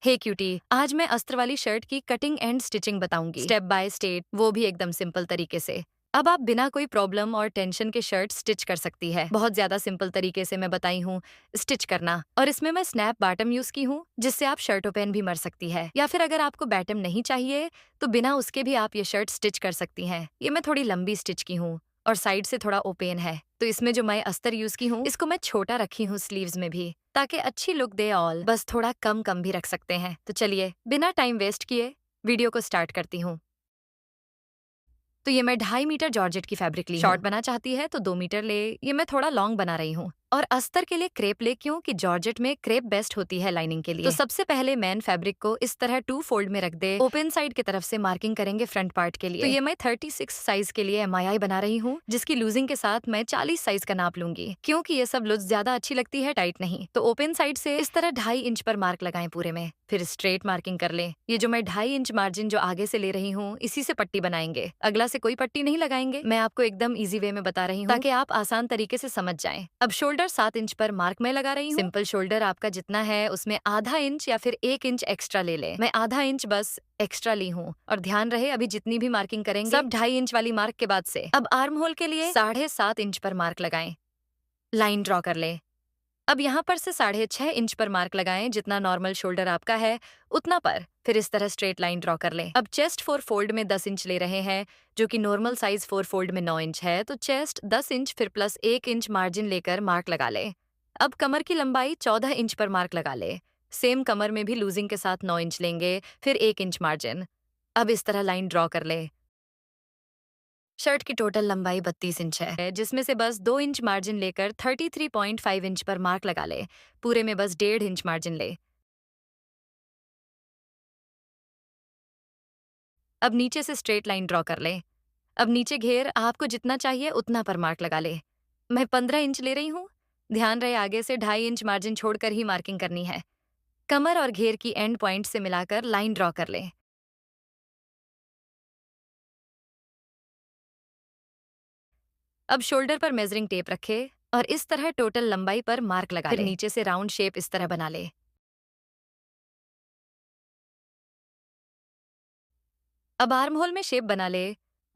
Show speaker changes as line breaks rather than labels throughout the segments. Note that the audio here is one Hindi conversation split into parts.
हे क्यूटी, आज मैं अस्त्र वाली शर्ट की कटिंग एंड स्टिचिंग बताऊंगी, स्टेप बाय स्टेप, वो भी एकदम सिंपल तरीके से। अब आप बिना कोई प्रॉब्लम और टेंशन के शर्ट स्टिच कर सकती है। बहुत ज्यादा सिंपल तरीके से मैं बताई हूँ स्टिच करना, और इसमें मैं स्नैप बॉटम यूज की हूँ, जिससे आप शर्ट ओपन भी मर सकती है, या फिर अगर आपको बॉटम नहीं चाहिए तो बिना उसके भी आप ये शर्ट स्टिच कर सकती हैं। ये मैं थोड़ी लंबी स्टिच की हूँ और साइड से थोड़ा ओपन है, तो इसमें जो मैं अस्तर यूज की हूँ इसको मैं छोटा रखी हूँ स्लीव्स में भी, ताकि अच्छी लुक दे। ऑल बस थोड़ा कम कम भी रख सकते हैं। तो चलिए बिना टाइम वेस्ट किए वीडियो को स्टार्ट करती हूँ। तो ये मैं 2.5 मीटर जॉर्जेट की फैब्रिक ली हूँ। शॉर्ट बना चाहती है तो 2 मीटर ले, ये मैं थोड़ा लॉन्ग बना रही हूँ। और अस्तर के लिए क्रेप ले, क्योंकि जॉर्जेट में क्रेप बेस्ट होती है लाइनिंग के लिए। तो सबसे पहले मैन फैब्रिक को इस तरह 2 फोल्ड में रख दे, ओपन साइड की तरफ से मार्किंग करेंगे फ्रंट पार्ट के लिए। तो ये मैं 36 साइज के लिए MII बना रही हूँ, जिसकी लूजिंग के साथ मैं 40 साइज का नाप लूंगी, क्योंकि ये सब लुज ज्यादा अच्छी लगती है, टाइट नहीं। तो ओपन साइड से इस तरह 2.5 इंच पर मार्क लगाएं पूरे में, फिर स्ट्रेट मार्किंग कर ले। ये जो मैं 2.5 इंच मार्जिन जो आगे से ले रही हूँ, इसी से पट्टी बनाएंगे, अगला से कोई पट्टी नहीं लगाएंगे। मैं आपको एकदम इजी वे में बता रही हूँ ताकि आप आसान तरीके से समझ जाएं। अब शोल्डर 7 इंच पर मार्क मैं लगा रही हूँ। सिंपल शोल्डर आपका जितना है उसमें आधा इंच या फिर 1 इंच एक्स्ट्रा ले ले। मैं आधा इंच बस एक्स्ट्रा ली हूँ, और ध्यान रहे अभी जितनी भी मार्किंग करेंगे सब 2.5 इंच वाली मार्क के बाद से। अब आर्म होल के लिए 7.5 इंच पर मार्क लगाएं, लाइन ड्रॉ कर ले। अब यहाँ पर से 6.5 इंच पर मार्क लगाएं, जितना नॉर्मल शोल्डर आपका है उतना पर, फिर इस तरह स्ट्रेट लाइन ड्रॉ कर लें। अब चेस्ट 4 फोल्ड में 10 इंच ले रहे हैं, जो कि नॉर्मल साइज 4 फोल्ड में 9 इंच है, तो चेस्ट 10 इंच फिर प्लस 1 इंच मार्जिन लेकर मार्क लगा ले। अब कमर की लंबाई 14 इंच पर मार्क लगा ले। सेम कमर में भी लूजिंग के साथ 9 इंच लेंगे, फिर 1 इंच मार्जिन। अब इस तरह लाइन ड्रॉ कर ले। शर्ट की टोटल लंबाई 32 इंच है, जिसमें से बस 2 इंच मार्जिन लेकर 33.5 इंच पर मार्क लगा ले। पूरे में बस 1.5 इंच मार्जिन ले। अब नीचे से स्ट्रेट लाइन ड्रॉ कर ले। अब नीचे घेर आपको जितना चाहिए उतना पर मार्क लगा ले। मैं 15 इंच ले रही हूँ। ध्यान रहे आगे से 2.5 इंच मार्जिन छोड़कर ही मार्किंग करनी है। कमर और घेर की एंड पॉइंट से मिलाकर लाइन ड्रॉ कर ले। अब शोल्डर पर मेजरिंग टेप रखे और इस तरह टोटल लंबाई पर मार्क लगा ले। फिर नीचे से राउंड शेप इस तरह बना ले। अब आर्म होल में शेप बना ले।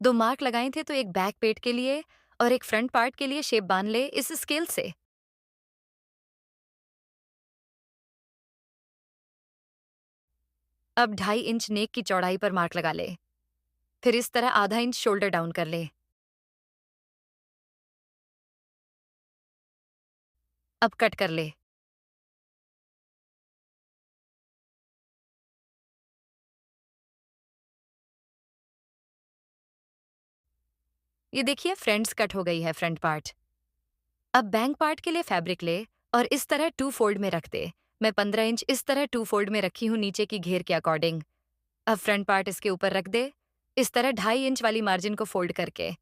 2 मार्क लगाए थे, तो एक बैक पेट के लिए और एक फ्रंट पार्ट के लिए शेप बांध ले इस स्केल से। अब 2.5 इंच नेक की चौड़ाई पर मार्क लगा ले, फिर इस तरह आधा इंच शोल्डर डाउन कर ले। अब कट कर ले। ये देखिए फ्रंट्स कट हो गई है फ्रंट पार्ट। अब बैंक पार्ट के लिए फैब्रिक ले और इस तरह 2 फोल्ड में रख दे। मैं 15 इंच इस तरह 2 फोल्ड में रखी हूँ नीचे की घेर के अकॉर्डिंग। अब फ्रंट पार्ट इसके ऊपर रख दे, इस तरह 2.5 इंच वाली मार्जिन को फोल्ड करके।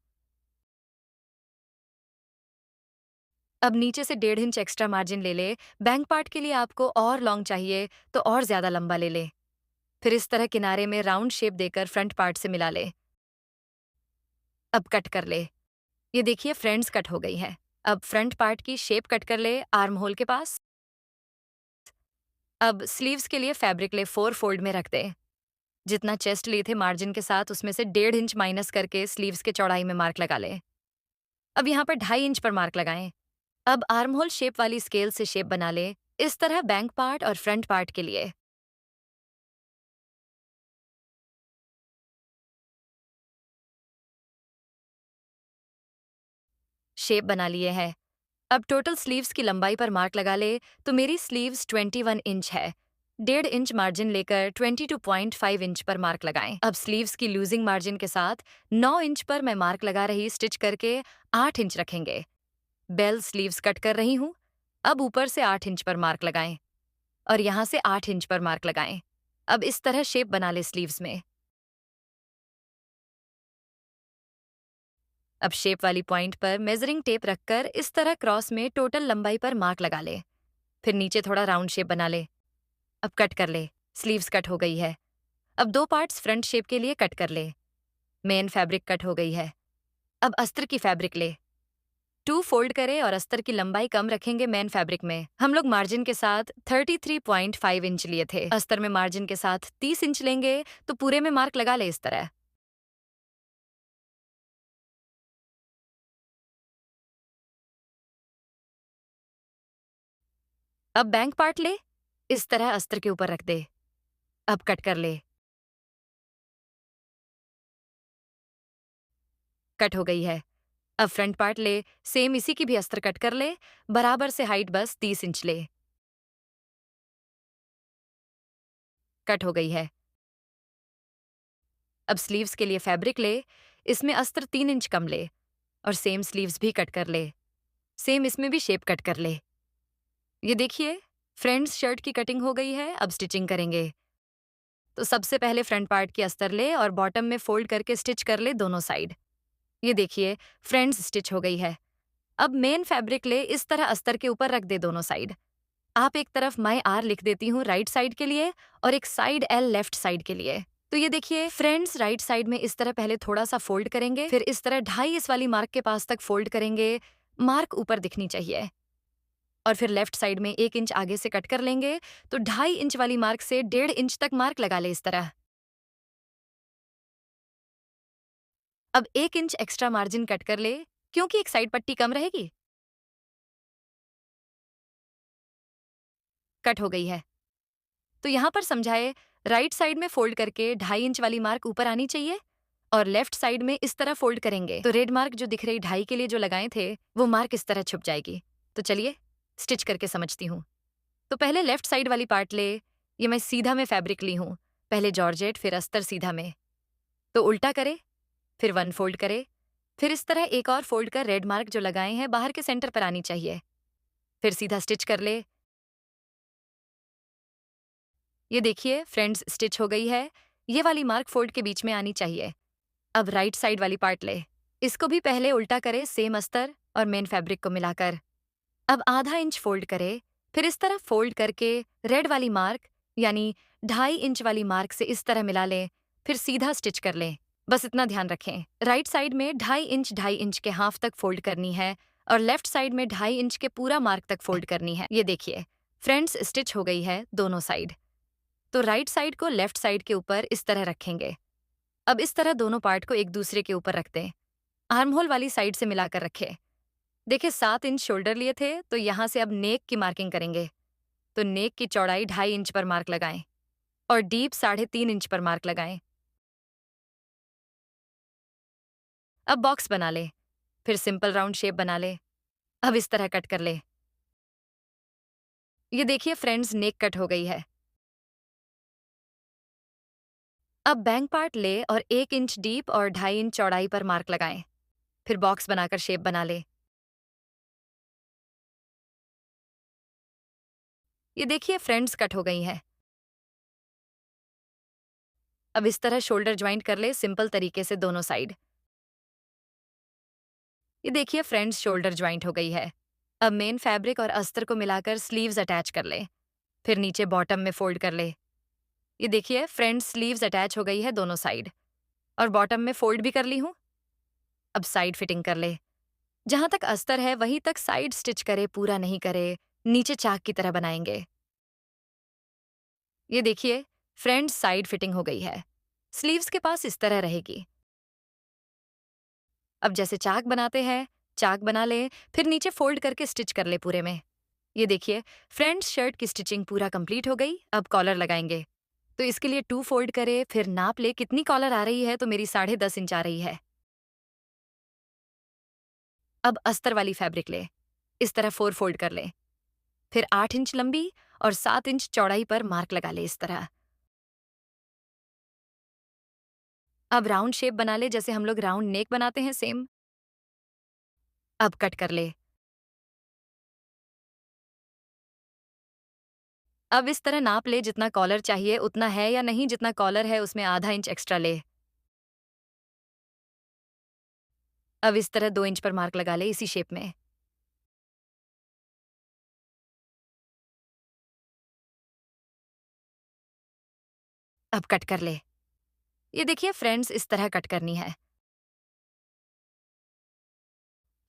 अब नीचे से 1.5 इंच एक्स्ट्रा मार्जिन ले ले। बैंक पार्ट के लिए आपको और लॉन्ग चाहिए तो और ज्यादा लंबा ले ले। फिर इस तरह किनारे में राउंड शेप देकर फ्रंट पार्ट से मिला ले। अब कट कर ले। ये देखिए फ्रंट्स कट हो गई है। अब फ्रंट पार्ट की शेप कट कर ले आर्म होल के पास। अब स्लीव्स के लिए फैब्रिक ले 4 फोल्ड में रख दे। जितना चेस्ट लिए थे मार्जिन के साथ उसमें से 1.5 इंच माइनस करके स्लीव्स के चौड़ाई में मार्क लगा ले। अब यहाँ पर 2.5 इंच पर मार्क लगाएं। अब आर्म होल शेप वाली स्केल से शेप बना ले इस तरह बैंक पार्ट और फ्रंट पार्ट के लिए। शेप बना लिए है। अब टोटल स्लीव्स की लंबाई पर मार्क लगा ले, तो मेरी स्लीव्स 21 इंच है। 1.5 इंच मार्जिन लेकर 22.5 इंच पर मार्क लगाएं। अब स्लीव्स की लूजिंग मार्जिन के साथ 9 इंच पर मैं मार्क लगा रही स्टिच करके 8 इंच रखेंगे। बेल स्लीव्स कट कर रही हूँ। अब ऊपर से 8 इंच पर मार्क लगाएं और यहाँ से 8 इंच पर मार्क लगाएं। अब इस तरह शेप बना ले स्लीव्स में। अब शेप वाली पॉइंट पर मेजरिंग टेप रखकर इस तरह क्रॉस में टोटल लंबाई पर मार्क लगा ले। फिर नीचे थोड़ा राउंड शेप बना ले। अब कट कर ले। स्लीव्स कट हो गई है। अब 2 पार्ट्स फ्रंट शेप के लिए कट कर ले। मेन फैब्रिक कट हो गई है। अब अस्त्र की फैब्रिक ले। टू फोल्ड करें और अस्तर की लंबाई कम रखेंगे मेन फैब्रिक में। हम लोग मार्जिन के साथ 33.5 इंच लिए थे। अस्तर में मार्जिन के साथ 30 इंच लेंगे तो पूरे में मार्क लगा ले इस तरह। अब बैंक पार्ट ले, इस तरह अस्तर के ऊपर रख दे। अब कट कर ले। कट हो गई है। अब फ्रंट पार्ट ले, सेम इसी की भी अस्तर कट कर ले। बराबर से हाइट बस 30 इंच ले। कट हो गई है। अब स्लीव्स के लिए फैब्रिक ले, इसमें अस्तर 3 इंच कम ले और सेम स्लीव्स भी कट कर ले। सेम इसमें भी शेप कट कर ले। ये देखिए, फ्रंट शर्ट की कटिंग हो गई है। अब स्टिचिंग करेंगे। तो सबसे पहले फ्रंट पार्ट की अस्तर ले और बॉटम में फोल्ड करके स्टिच कर ले दोनों साइड। ये देखिए, फ्रंट स्टिच हो गई है। अब मेन फैब्रिक ले, इस तरह अस्तर के ऊपर रख दे दोनों साइड। आप एक तरफ माई आर लिख देती हूँ राइट साइड के लिए और एक साइड एल लेफ्ट साइड के लिए। तो ये देखिए, फ्रेंड्स राइट साइड में इस तरह पहले थोड़ा सा फोल्ड करेंगे, फिर इस तरह 2.5 इस वाली मार्क के पास तक फोल्ड करेंगे। मार्क ऊपर दिखनी चाहिए। और फिर लेफ्ट साइड में 1 इंच आगे से कट कर लेंगे तो 2.5 इंच वाली मार्क से 1.5 इंच तक मार्क लगा ले इस तरह। अब 1 इंच एक्स्ट्रा मार्जिन कट कर ले, क्योंकि एक साइड पट्टी कम रहेगी। कट हो गई है। तो यहाँ पर समझाए, राइट साइड में फोल्ड करके 2.5 इंच वाली मार्क ऊपर आनी चाहिए और लेफ्ट साइड में इस तरह फोल्ड करेंगे तो रेड मार्क जो दिख रही 2.5 के लिए जो लगाए थे वो मार्क इस तरह छुप जाएगी। तो चलिए स्टिच करके समझती हूँ। तो पहले लेफ्ट साइड वाली पार्ट ले, ये मैं सीधा में फैब्रिक ली हूँ। पहले जॉर्जेट फिर अस्तर सीधा में। तो उल्टा करे, फिर 1 फोल्ड करे, फिर इस तरह एक और फोल्ड कर रेड मार्क जो लगाए हैं बाहर के सेंटर पर आनी चाहिए। फिर सीधा स्टिच कर ले। ये देखिए, फ्रंट स्टिच हो गई है। ये वाली मार्क फोल्ड के बीच में आनी चाहिए। अब राइट साइड वाली पार्ट ले, इसको भी पहले उल्टा करे सेम अस्तर और मेन फैब्रिक को मिलाकर। अब आधा इंच फोल्ड करे, फिर इस तरह फोल्ड करके रेड वाली मार्क यानी 2.5 इंच वाली मार्क से इस तरह मिला लें, फिर सीधा स्टिच कर लें। बस इतना ध्यान रखें, राइट साइड में 2.5 इंच के हाफ तक फोल्ड करनी है और लेफ्ट साइड में 2.5 इंच के पूरा मार्क तक फोल्ड करनी है। ये देखिए, फ्रंट स्टिच हो गई है दोनों साइड। तो राइट साइड को लेफ्ट साइड के ऊपर इस तरह रखेंगे। अब इस तरह दोनों पार्ट को एक दूसरे के ऊपर रख दें। आर्म होल वाली साइड से मिलाकर रखें। देखिए, 7 इंच शोल्डर लिए थे तो यहाँ से अब नेक की मार्किंग करेंगे। तो नेक की चौड़ाई 2.5 इंच पर मार्क लगाएं और डीप 3.5 इंच पर मार्क लगाएं। अब बॉक्स बना ले, फिर सिंपल राउंड शेप बना ले। अब इस तरह कट कर ले। ये देखिए, फ्रेंड्स नेक कट हो गई है। अब बैंक पार्ट ले और 1 इंच डीप और 2.5 इंच चौड़ाई पर मार्क लगाएं। फिर बॉक्स बनाकर शेप बना ले। ये देखिए, फ्रेंड्स कट हो गई हैं। अब इस तरह शोल्डर ज्वाइंट कर ले सिंपल तरीके से दोनों साइड। ये देखिए, फ्रेंड्स शोल्डर ज्वाइंट हो गई है। अब मेन फैब्रिक और अस्तर को मिलाकर स्लीव्स अटैच कर ले, फिर नीचे बॉटम में फोल्ड कर ले। ये देखिए, फ्रंट स्लीव्स अटैच हो गई है दोनों साइड और बॉटम में फोल्ड भी कर ली हूँ। अब साइड फिटिंग कर ले। जहां तक अस्तर है वहीं तक साइड स्टिच करे, पूरा नहीं करे। नीचे चाक की तरह बनाएंगे। ये देखिए, फ्रंट साइड फिटिंग हो गई है। स्लीव्स के पास इस तरह रहेगी। अब जैसे चाक बनाते हैं, चाक बना ले, फिर नीचे फोल्ड करके स्टिच कर ले पूरे में। ये देखिए, फ्रंट शर्ट की स्टिचिंग पूरा कंप्लीट हो गई। अब कॉलर लगाएंगे। तो इसके लिए 2 फोल्ड करे, फिर नाप ले कितनी कॉलर आ रही है। तो मेरी 10.5 इंच आ रही है। अब अस्तर वाली फैब्रिक ले, इस तरह 4 फोल्ड कर ले, फिर 8 इंच लंबी और 7 इंच चौड़ाई पर मार्क लगा ले इस तरह। अब राउंड शेप बना ले, जैसे हम लोग राउंड नेक बनाते हैं सेम। अब कट कर ले। अब इस तरह नाप ले, जितना कॉलर चाहिए उतना है या नहीं। जितना कॉलर है उसमें आधा इंच एक्स्ट्रा ले। अब इस तरह 2 इंच पर मार्क लगा ले इसी शेप में। अब कट कर ले। ये देखिए, फ्रेंड्स इस तरह कट करनी है।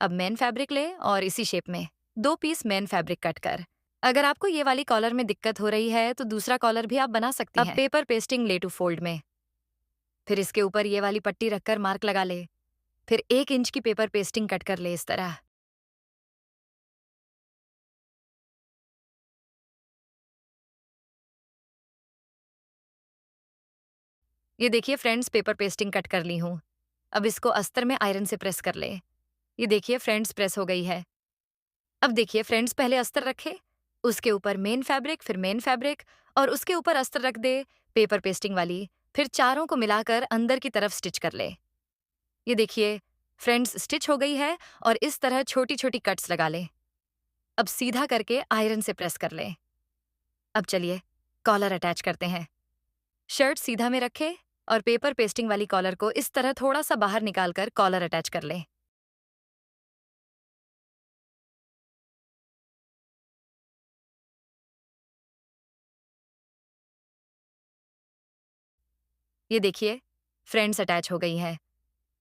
अब मेन फैब्रिक ले और इसी शेप में 2 पीस मेन फैब्रिक कट कर। अगर आपको ये वाली कॉलर में दिक्कत हो रही है तो दूसरा कॉलर भी आप बना सकती हैं। अब पेपर पेस्टिंग ले टू फोल्ड में, फिर इसके ऊपर ये वाली पट्टी रखकर मार्क लगा ले। फिर 1 इंच की पेपर पेस्टिंग कट कर ले इस तरह। ये देखिए फ्रेंड्स, पेपर पेस्टिंग कट कर ली हूँ। अब इसको अस्तर में आयरन से प्रेस कर ले। ये देखिए फ्रेंड्स, प्रेस हो गई है। अब देखिए फ्रेंड्स, पहले अस्तर रखे, उसके ऊपर मेन फैब्रिक, फिर मेन फैब्रिक और उसके ऊपर अस्तर रख दे पेपर पेस्टिंग वाली। फिर चारों को मिलाकर अंदर की तरफ स्टिच कर ले। ये देखिए फ्रेंड्स, स्टिच हो गई है और इस तरह छोटी छोटी कट्स लगा ले। अब सीधा करके आयरन से प्रेस कर ले। अब चलिए कॉलर अटैच करते हैं। शर्ट सीधा में रखे और पेपर पेस्टिंग वाली कॉलर को इस तरह थोड़ा सा बाहर निकालकर कॉलर अटैच कर ले। ये देखिए फ्रेंड्स, अटैच हो गई है।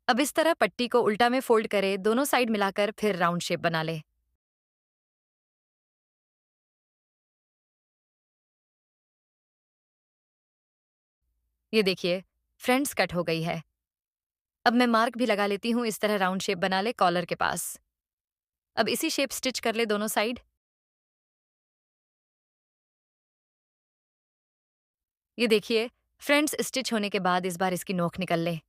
अब इस तरह पट्टी को उल्टा में फोल्ड करे, दोनों साइड मिलाकर फिर राउंड शेप बना ले। ये देखिए फ्रेंड्स, कट हो गई है। अब मैं मार्क भी लगा लेती हूँ, इस तरह राउंड शेप बना ले कॉलर के पास। अब इसी शेप स्टिच कर ले दोनों साइड। ये देखिए फ्रेंड्स, स्टिच होने के बाद इस बार इसकी नोक निकल ले।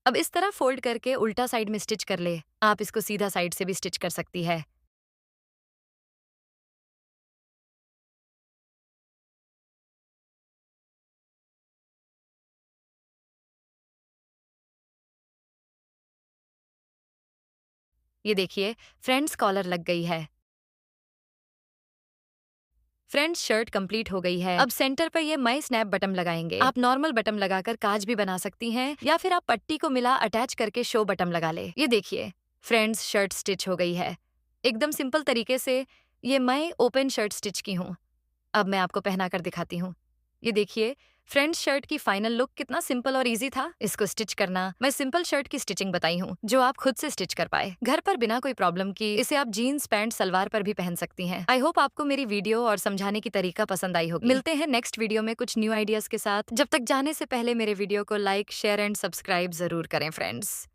अब इस तरह फोल्ड करके उल्टा साइड में स्टिच कर ले। आप इसको सीधा साइड से भी स्टिच कर सकती है। ये देखिए फ्रेंड्स, कॉलर लग गई है। फ्रेंड्स, शर्ट कंप्लीट हो गई है। अब सेंटर पर ये माई स्नैप बटन लगाएंगे। आप नॉर्मल बटन लगाकर काज भी बना सकती हैं या फिर आप पट्टी को मिला अटैच करके शो बटन लगा ले। ये देखिए फ्रेंड्स, शर्ट स्टिच हो गई है एकदम सिंपल तरीके से। ये मैं ओपन शर्ट स्टिच की हूँ। अब मैं आपको पहना कर दिखाती हूँ। ये देखिए फ्रेंड्स, शर्ट की फाइनल लुक कितना सिंपल और इजी था। इसको स्टिच करना मैं सिंपल शर्ट की स्टिचिंग बताई हूँ जो आप खुद से स्टिच कर पाए घर पर बिना कोई प्रॉब्लम की। इसे आप जीन्स पैंट सलवार पर भी पहन सकती हैं। आई होप आपको मेरी वीडियो और समझाने की तरीका पसंद आई होगी। मिलते हैं नेक्स्ट वीडियो में कुछ न्यू आइडियाज के साथ। जब तक जाने से पहले मेरे वीडियो को लाइक शेयर एंड सब्सक्राइब जरूर करें फ्रेंड्स।